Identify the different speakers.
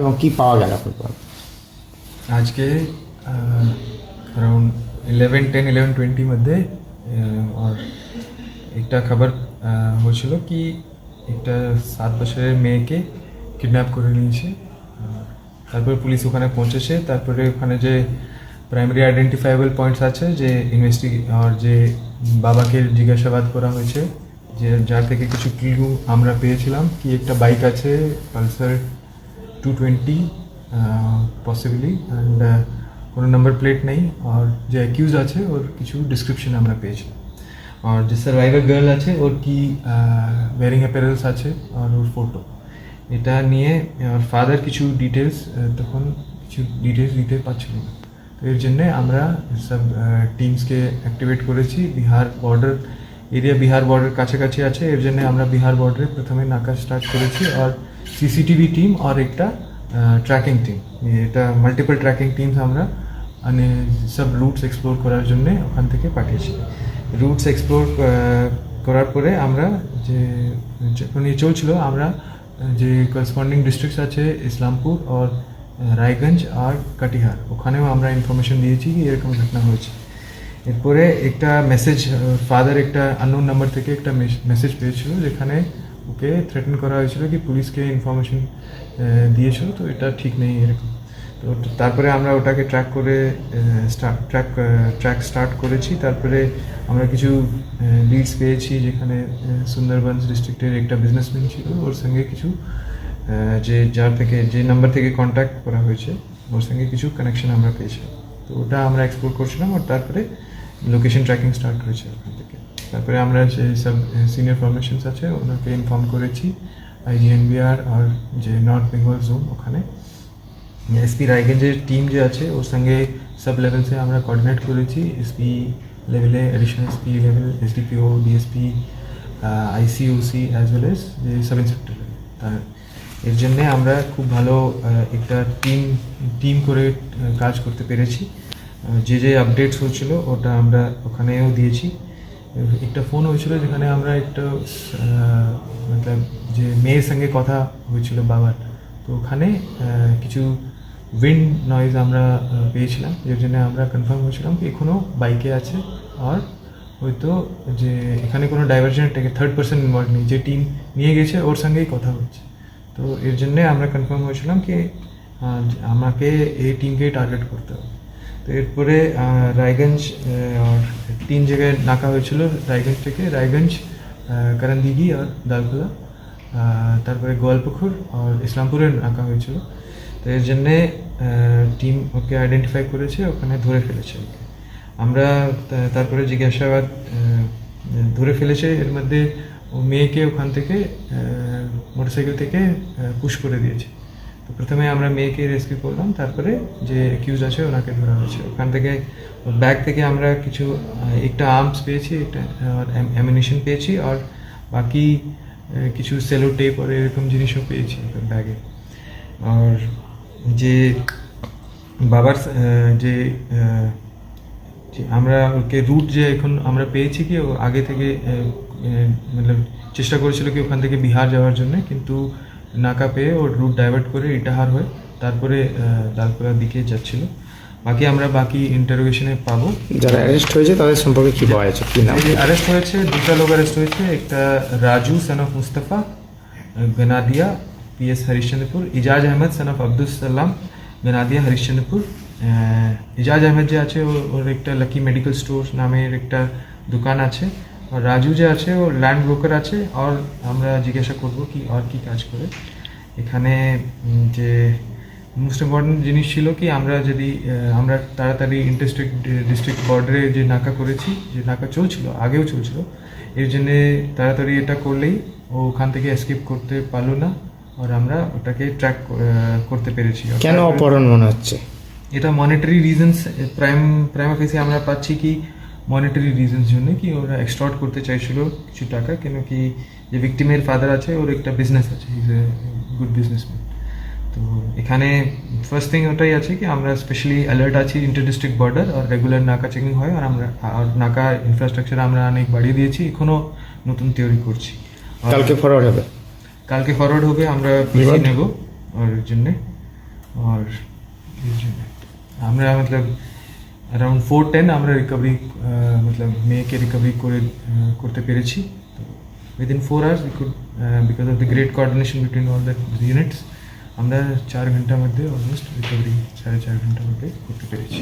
Speaker 1: এবং কি পাওয়া গেল আপনার?
Speaker 2: আজকে अराउंड 11:10 11:20 মধ্যে আর একটা খবর হয়েছিল কি একটা 7 বছরের মেয়েকে কিডন্যাপ করে নিয়েছে। তারপরে পুলিশ ওখানে পৌঁছেছে। তারপরে ওখানে যে প্রাইমারি আইডেন্টিফাইবল পয়েন্টস আছে যে আর যে বাবাকে জিজ্ঞাসাবাদ করা হয়েছে, যে যার থেকে কিছু ক্লু আমরা পেয়েছিলাম কি একটা বাইক আছে পালসার 220 পসিবলি অ্যান্ড কোনো নাম্বার প্লেট নেই। আর যে অ্যাকিউজ আছে ওর কিছু ডিসক্রিপশন আমরা পেয়েছি। আর যে সার্ভাইভার গার্ল আছে ওর কি ওয়ারিং অ্যাপারেলস আছে আর ওর ফটো, এটা নিয়ে আর ফাদার কিছু ডিটেলস তখন কিছু ডিটেলস দিতে পারছিল না। তো এর জন্যে আমরা সব টিমসকে অ্যাক্টিভেট করেছি। Bihar border area Bihar border কাছাকাছি আছে, এর জন্য আমরা বিহার বর্ডারে প্রথমে নাকা স্টার্ট করেছি। আর সিসিটিভি টিম আর একটা ট্র্যাকিং টিম, এটা মাল্টিপল ট্র্যাকিং টিমস আমরা মানে সব রুটস এক্সপ্লোর করার জন্যে ওখান থেকে পাঠিয়েছি। রুটস এক্সপ্লোর করার পরে আমরা যে যখন চলছিল আমরা যে করসপন্ডিং ডিস্ট্রিক্টস আছে ইসলামপুর আর রায়গঞ্জ আর কাটিহার, ওখানেও আমরা ইনফরমেশন দিয়েছি কি এরকম ঘটনা হয়েছে। এরপরে একটা মেসেজ ফাদার একটা আননোন নাম্বার থেকে একটা মেসেজ পেয়েছিল যেখানে ওকে থ্রেটেন করা হয়েছিল কি পুলিশকে ইনফরমেশন দিয়েছিল, তো এটা ঠিক নেই এরকম। তো তারপরে আমরা ওটাকে ট্র্যাক করে ট্র্যাক স্টার্ট করেছি। তারপরে আমরা কিছু লিডস পেয়েছি যেখানে সুন্দরবন ডিস্ট্রিক্টের একটা বিজনেসম্যান ছিল, ওর সঙ্গে কিছু যে নাম্বার থেকে কন্ট্যাক্ট করা হয়েছে ওর সঙ্গে কিছু কানেকশন আমরা পেয়েছিলাম। তো ওটা আমরা এক্সপ্লোর করছিলাম আর তারপরে লোকেশন ট্র্যাকিং স্টার্ট হয়েছে ওখান থেকে। তারপরে আমরা যে সব সিনিয়র ফরমেশনস আছে ওনাকে ইনফর্ম করেছি, IGNBR আর যে নর্থ বেঙ্গল জোন ওখানে এসপি রায়গঞ্জের টিম যে আছে ওর সঙ্গে সব লেভেলসে আমরা কোঅর্ডিনেট করেছি। এসপি লেভেলে additional SP level, SDPO, DSP, ICOC as well as যে সাব ইন্সপেক্টর। তার এর জন্যে আমরা খুব ভালো একটা টিম করে কাজ করতে পেরেছি। যে আপডেটস হচ্ছিল ওটা আমরা ওখানেও দিয়েছি। একটা ফোন হয়েছিল যেখানে আমরা একটা মতলব যে মেয়ের সঙ্গে কথা হয়েছিল বাবার, তো ওখানে কিছু উইন্ড নয়েজ আমরা পেয়েছিলাম, এর জন্য আমরা কনফার্ম হয়েছিলাম কি এখনও বাইকে আছে আর হয়তো যে এখানে কোনো ডাইভার্জন থার্ড পার্সন ইনভলভ নেই, যে টিম নিয়ে গেছে ওর সঙ্গেই কথা হচ্ছে। তো এর জন্যে আমরা কনফার্ম হয়েছিলাম কি আমাকে এই টিমকেই টার্গেট করতে হবে। তো এরপরে রায়গঞ্জ আর 3 জায়গায় নাকা হয়েছিল, রায়গঞ্জ থেকে রায়গঞ্জ, করণদিঘি আর দালখোলা, তারপরে গোয়ালপুকুর আর ইসলামপুরে নাকা হয়েছিল। তো এর জন্যে টিম ওকে আইডেন্টিফাই করেছে, ওখানে ধরে ফেলেছে ওকে। আমরা তারপরে জিজ্ঞাসাবাদ ধরে ফেলেছে, এর মধ্যে ও মেয়েকে ওখান থেকে মোটরসাইকেল থেকে পুশ করে দিয়েছে। তো প্রথমে আমরা মেয়েকে রেস্কিউ করলাম, তারপরে যে অ্যাকিউজ আছে ওনাকে ধরা হয়েছে। ওখান থেকে ব্যাগ থেকে আমরা কিছু একটা আর্মস পেয়েছি, একটা অ্যামিনিশন পেয়েছি আর বাকি কিছু সেলো টেপ আর এরকম জিনিসও পেয়েছি ব্যাগে। আর যে বাবার যে আমরা ওকে রুট যে এখন আমরা পেয়েছি কি ও আগে থেকে মতলব চেষ্টা করেছিল কি ওখান থেকে বিহার যাওয়ার জন্য, কিন্তু নাকা পেয়ে ওর রুট ডাইভার্ট করে ইটাহার হয়ে তারপরে দালকোলার দিকে যাচ্ছিল। বাকি ইন্টারোগেশনে পাবো।
Speaker 1: যারা অ্যারেস্ট হয়েছে তাদের সম্পর্কে কি বলা আছে, কি নাম?
Speaker 2: অ্যারেস্ট হয়েছে দুটা লোক অ্যারেস্ট হয়েছে, একটা Raju son of Mustafa Ganadia PS Harishchandrapur, Ijaz Ahmed son of Abdul Salam Ganadia Harishchandrapur. Ijaz Ahmed যে আছে ওর একটা লাকি মেডিকেল স্টোর নামের একটা দোকান আছে, আর রাজু যে আছে ও ল্যান্ড ব্রোকার আছে। আর আমরা জিজ্ঞাসা করব কি আর কি কাজ করে এখানে। যে মোস্ট ইম্পর্টেন্ট জিনিস ছিল কি আমরা তাড়াতাড়ি ডিস্ট্রিক্ট বর্ডারে যে নাকা করেছি, যে নাকা চলছিল আগেও চলছিল, এর জন্যে তাড়াতাড়ি এটা করলেই ও ওখান থেকে এসকেপ করতে পারলো না, আর আমরা ওটাকে ট্র্যাক করতে পেরেছি।
Speaker 1: কেন অপহরণ মনে হচ্ছে?
Speaker 2: এটা মনিটারি রিজনস প্রাইমা ফেসে আমরা পাচ্ছি কি মনিটারি রিজনস জন্য কি ওরা এক্সটর্ট করতে চাইছিল কিছু টাকা, কেন কি যে ভিকটিমের ফাদার আছে ওর একটা বিজনেস আছে, ইজ এ গুড বিজনেসম্যান। তো এখানে ফার্স্ট থিং ওটাই আছে কি আমরা স্পেশালি অ্যালার্ট আছি, ইন্টার ডিস্ট্রিক্ট বর্ডার আর রেগুলার নাকা চেকিং হয়, আর নাকা ইনফ্রাস্ট্রাকচার আমরা অনেক বাড়িয়ে দিয়েছি, এখনও নতুন তৈরি করছি।
Speaker 1: কালকে ফরওয়ার্ড হবে
Speaker 2: আমরা পিসি নেব ওর জন্যে। और আমরা मतलब अराउंड 410 আমরা রিকভারি मतलब মেয়েকে রিকভারি করতে পেরেছি তো within 4 hours we could because of the great coordination between all the units আমরা 4 ঘন্টার মধ্যে অলমোস্ট রিকভারি 4.5 ঘন্টার মধ্যে করতে পেরেছি